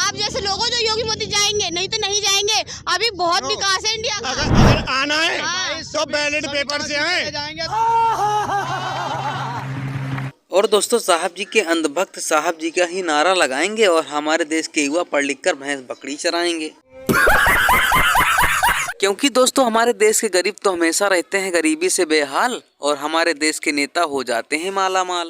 आप जैसे लोगों जो योगी मोदी जाएंगे, नहीं तो नहीं जाएंगे। अभी बहुत विकास है इंडिया का। अगर आना है तो बैलेट पेपर से आए। और दोस्तों, साहब जी के अंधभक्त साहब जी का ही नारा लगाएंगे और हमारे देश के युवा पढ़ लिख कर भैंस बकरी चराएंगे। क्योंकि दोस्तों, हमारे देश के गरीब तो हमेशा रहते हैं गरीबी से बेहाल और हमारे देश के नेता हो जाते हैं माला माल।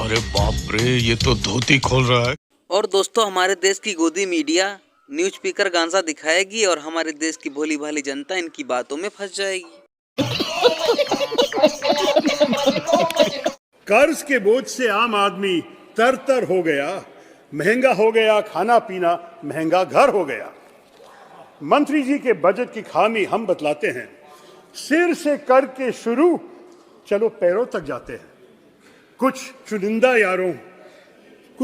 अरे बाप रे, ये तो धोती खोल रहा है। और दोस्तों, हमारे देश की गोदी मीडिया न्यूज स्पीकर गांजा दिखाएगी और हमारे देश की भोली भाली जनता इनकी बातों में फंस जाएगी। कर्ज के बोझ से आम आदमी तर हो गया, महंगा हो गया खाना पीना, महंगा घर हो गया। मंत्री जी के बजट की खामी हम बतलाते हैं, सिर से करके शुरू चलो पैरों तक जाते हैं। कुछ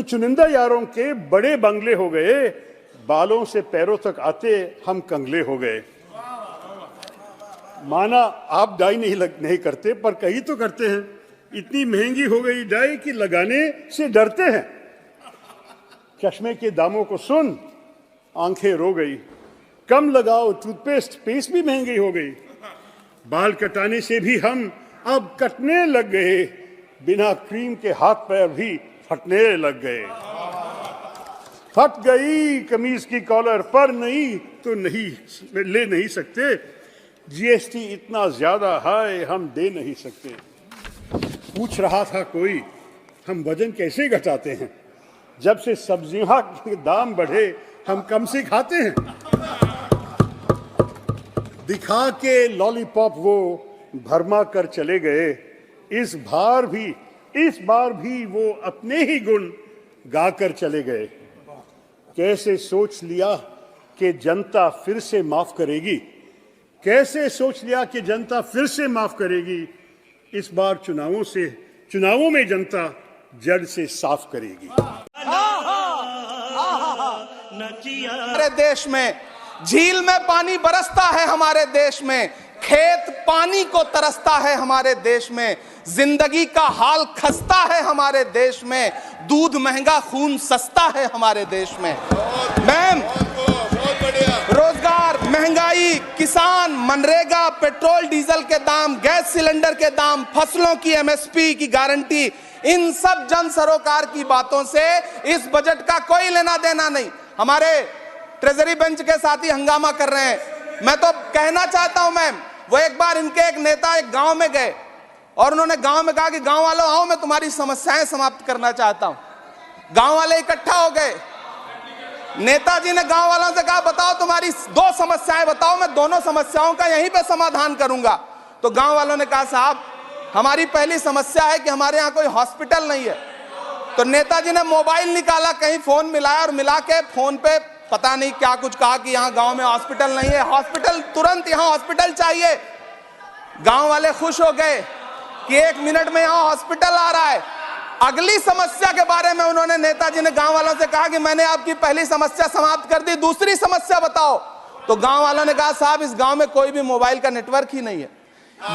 चुनिंदा यारों के बड़े बंगले हो गए, बालों से पैरों तक आते हम कंगले हो गए। माना आप डाई नहीं करते, पर कहीं तो करते हैं। इतनी महंगी हो गई डाई कि लगाने से डरते हैं। चश्मे के दामों को सुन आंखें रो गई। कम लगाओ टूथपेस्ट, पेस्ट भी महंगी हो गई। बाल कटाने से भी हम अब कटने लग गए, बिना क्रीम के हाथ पैर भी फटने लग गए। फट गई कमीज की कॉलर, पर नहीं तो नहीं ले नहीं सकते। जीएसटी इतना ज्यादा है हम दे नहीं सकते। पूछ रहा था कोई, हम वजन कैसे घटाते हैं? जब से सब्जियों के दाम बढ़े हम कम से खाते हैं। दिखा के लॉलीपॉप वो भरमा कर चले गए। इस बार भी वो अपने ही गुण गाकर चले गए। कैसे सोच लिया कि जनता फिर से माफ करेगी? कैसे सोच लिया कि जनता फिर से माफ करेगी? इस बार चुनावों में जनता जड़ से साफ करेगी। हमारे देश में झील में पानी बरसता है, हमारे देश में खेत पानी को तरसता है, हमारे देश में जिंदगी का हाल खस्ता है, हमारे देश में दूध महंगा खून सस्ता है, हमारे देश में। मैम, रोजगार, महंगाई, किसान, मनरेगा, पेट्रोल डीजल के दाम, गैस सिलेंडर के दाम, फसलों की एमएसपी की गारंटी, इन सब जन सरोकार की बातों से इस बजट का कोई लेना देना नहीं। हमारे ट्रेजरी बेंच के साथी हंगामा कर रहे हैं। मैं तो कहना चाहता हूं मैम, वो एक बार इनके एक नेता एक गांव में गए और उन्होंने गांव में कहा कि गांव वालों आओ, मैं तुम्हारी समस्याएं समाप्त करना चाहता हूं। गांव वाले इकट्ठा हो गए। नेताजी ने गांव वालों से कहा, बताओ तुम्हारी 2 समस्याएं बताओ, मैं दोनों समस्याओं का यहीं पे समाधान करूंगा। तो गांव वालों ने कहा, साहब हमारी पहली समस्या है कि हमारे यहाँ कोई हॉस्पिटल नहीं है। तो नेताजी ने मोबाइल निकाला, कहीं फोन मिलाया और मिला के फोन पे पता नहीं क्या कुछ कहा कि यहाँ गांव में हॉस्पिटल नहीं है, हॉस्पिटल तुरंत, यहाँ हॉस्पिटल चाहिए। गांव वाले खुश हो गए कि 1 मिनट में यहाँ हॉस्पिटल आ रहा है। अगली समस्या के बारे में उन्होंने, नेताजी ने गांव वालों से कहा कि मैंने आपकी पहली समस्या समाप्त कर दी, दूसरी समस्या बताओ। तो गांव वालों ने कहा, साहब इस गांव में कोई भी मोबाइल का नेटवर्क ही नहीं है।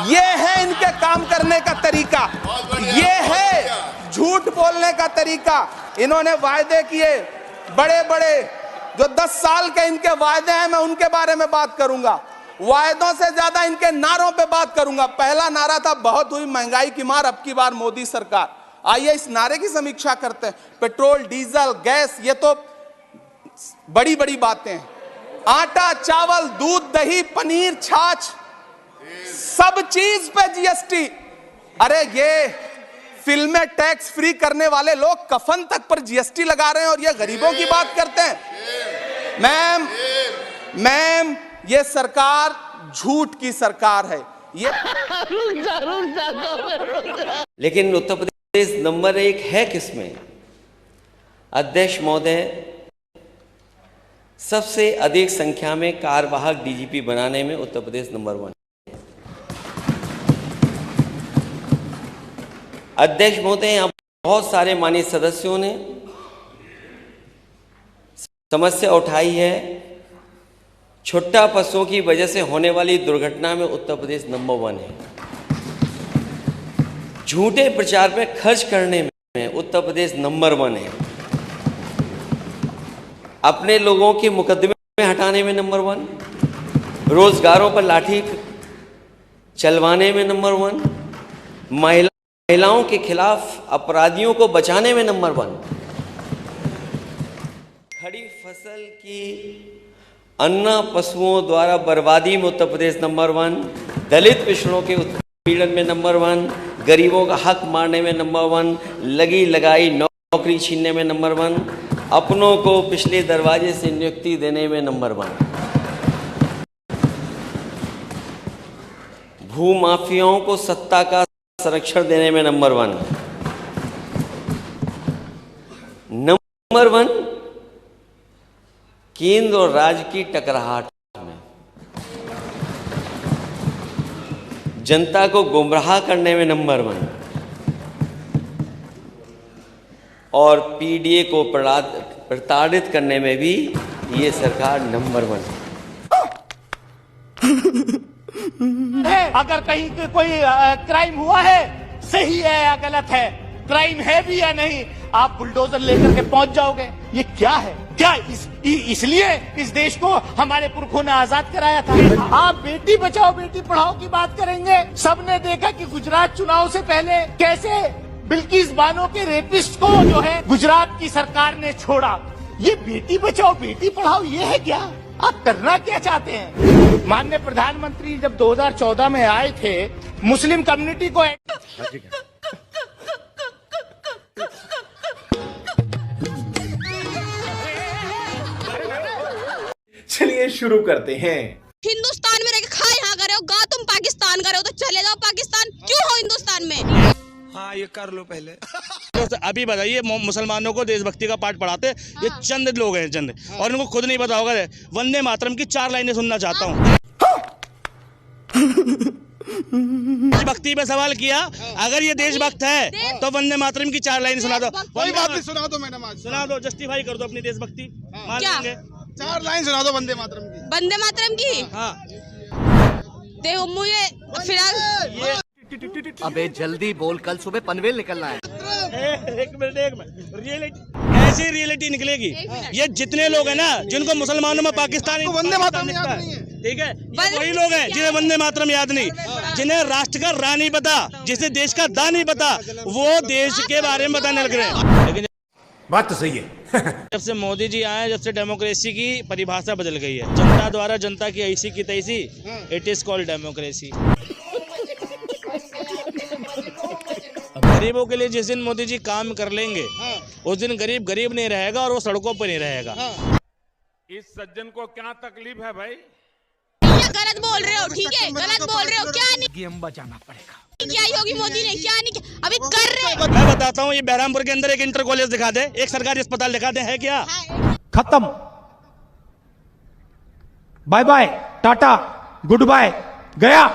ये है इनके काम करने का तरीका, ये है झूठ बोलने का तरीका। इन्होंने वायदे किए बड़े बड़े, जो 10 साल के इनके वायदे हैं, मैं उनके बारे में बात करूंगा। वायदों से ज्यादा इनके नारों पे बात करूंगा। पहला नारा था, बहुत हुई महंगाई की मार, अब की बार मोदी सरकार। आइए इस नारे की समीक्षा करते हैं। पेट्रोल, डीजल, गैस, ये तो बड़ी बड़ी बातें हैं। आटा, चावल, दूध, दही, पनीर, छाछ, सब चीज पे जीएसटी। अरे ये फिल्में टैक्स फ्री करने वाले लोग कफन तक पर जीएसटी लगा रहे हैं और ये गरीबों की बात करते हैं। मैम, ये सरकार झूठ की सरकार है। ये लेकिन उत्तर प्रदेश नंबर 1 है किसमें? अध्यक्ष महोदय, सबसे अधिक संख्या में कार्यवाहक डीजीपी बनाने में उत्तर प्रदेश नंबर 1। अध्यक्ष महोदय, यहाँ बहुत सारे माननीय सदस्यों ने समस्या उठाई है। छुट्टा पशुओं की वजह से होने वाली दुर्घटना में उत्तर प्रदेश नंबर 1 है। झूठे प्रचार पे खर्च करने में उत्तर प्रदेश नंबर 1 है। अपने लोगों के मुकदमे हटाने में नंबर 1, रोजगारों पर लाठी चलवाने में नंबर 1, महिलाओं के खिलाफ अपराधियों को बचाने में नंबर 1, खड़ी फसल की अन्ना पशुओं द्वारा बर्बादी में उत्तर प्रदेश नंबर 1, दलित पिछड़ों के उत्पीड़न में नंबर 1, गरीबों का हक मारने में नंबर 1, लगी लगाई नौकरी छीनने में नंबर 1, अपनों को पिछले दरवाजे से नियुक्ति देने में नंबर 1, भूमाफियाओं को सत्ता का संरक्षण देने में नंबर 1, नंबर 1 केंद्र और राज्य की टकराहट में, जनता को गुमराह करने में नंबर 1 और पीडीए को प्रताड़ित करने में भी ये सरकार नंबर 1 है। अगर कहीं कोई क्राइम हुआ है, सही है या गलत है, क्राइम है भी या नहीं, आप बुलडोजर लेकर के पहुंच जाओगे। ये क्या है? क्या इसलिए इस देश को हमारे पुरखों ने आजाद कराया था? आप बेटी बचाओ बेटी पढ़ाओ की बात करेंगे। सबने देखा कि गुजरात चुनाव से पहले कैसे बिल्किस बानो के रेपिस्ट को जो है गुजरात की सरकार ने छोड़ा। ये बेटी बचाओ बेटी पढ़ाओ ये है क्या? आप करना क्या चाहते हैं? माननीय प्रधानमंत्री जब 2014 में आए थे, मुस्लिम कम्युनिटी को चलिए शुरू करते हैं। हिंदुस्तान में रह के खा यहाँ कर रहे हो, गा तुम पाकिस्तान कर रहे हो, तो चले जाओ पाकिस्तान। क्यों हो हिंदुस्तान में? हाँ ये कर लो पहले। तो अभी बताइए, मुसलमानों को देशभक्ति का पाठ पढ़ाते ये चंद लोग हैं, चंद, और इनको खुद नहीं पता होगा। वंदे मातरम की 4 लाइनें सुनना चाहता हूँ। देशभक्ति पे सवाल किया, अगर ये देशभक्त है तो वंदे मातरम की 4 लाइनें सुना दो। कोई बात नहीं, सुना दो मैडम, आज सुना दो, जस्टिफाई कर दो अपनी देशभक्ति। मान लेंगे 4 लाइन सुना दो वंदे मातरम की। वंदे मातरम की? हाँ। देखो मुझे फिलहाल अबे जल्दी बोल, कल सुबह पनवेल निकलना है। एक मिनट रियलिटी, ऐसी रियलिटी निकलेगी। ये जितने लोग हैं ना जिनको मुसलमानों में पाकिस्तानी वंदे मातरम याद नहीं है, ठीक है, ये वही लोग हैं जिन्हें वंदे मातरम याद नहीं, जिन्हें राष्ट्र का रा नहीं पता, जिसे देश का दा नहीं पता, वो देश के बारे में बताने लग रहे हैं। लेकिन बात तो सही है। जब से मोदी जी आए, जब से डेमोक्रेसी की परिभाषा बदल गई है। जनता द्वारा जनता की ऐसी की तैसी, इट इज कॉल्ड डेमोक्रेसी। गरीबों के लिए जिस दिन मोदी जी काम कर लेंगे, उस दिन गरीब गरीब नहीं रहेगा और वो सड़कों पर नहीं रहेगा। इस सज्जन को क्या तकलीफ है भाई? गलत बोल रहे हो, ठीक है, गलत बोल रहे हो। क्या नहीं गेम बचाना पड़ेगा। क्या योगी मोदी ने क्या नहीं किया, अभी कर रहे। मैं बताता हूँ, ये बहरामपुर के अंदर एक इंटर कॉलेज दिखा दे, एक सरकारी अस्पताल दिखा दे, है क्या? खत्म, bye bye, tata, goodbye, गया।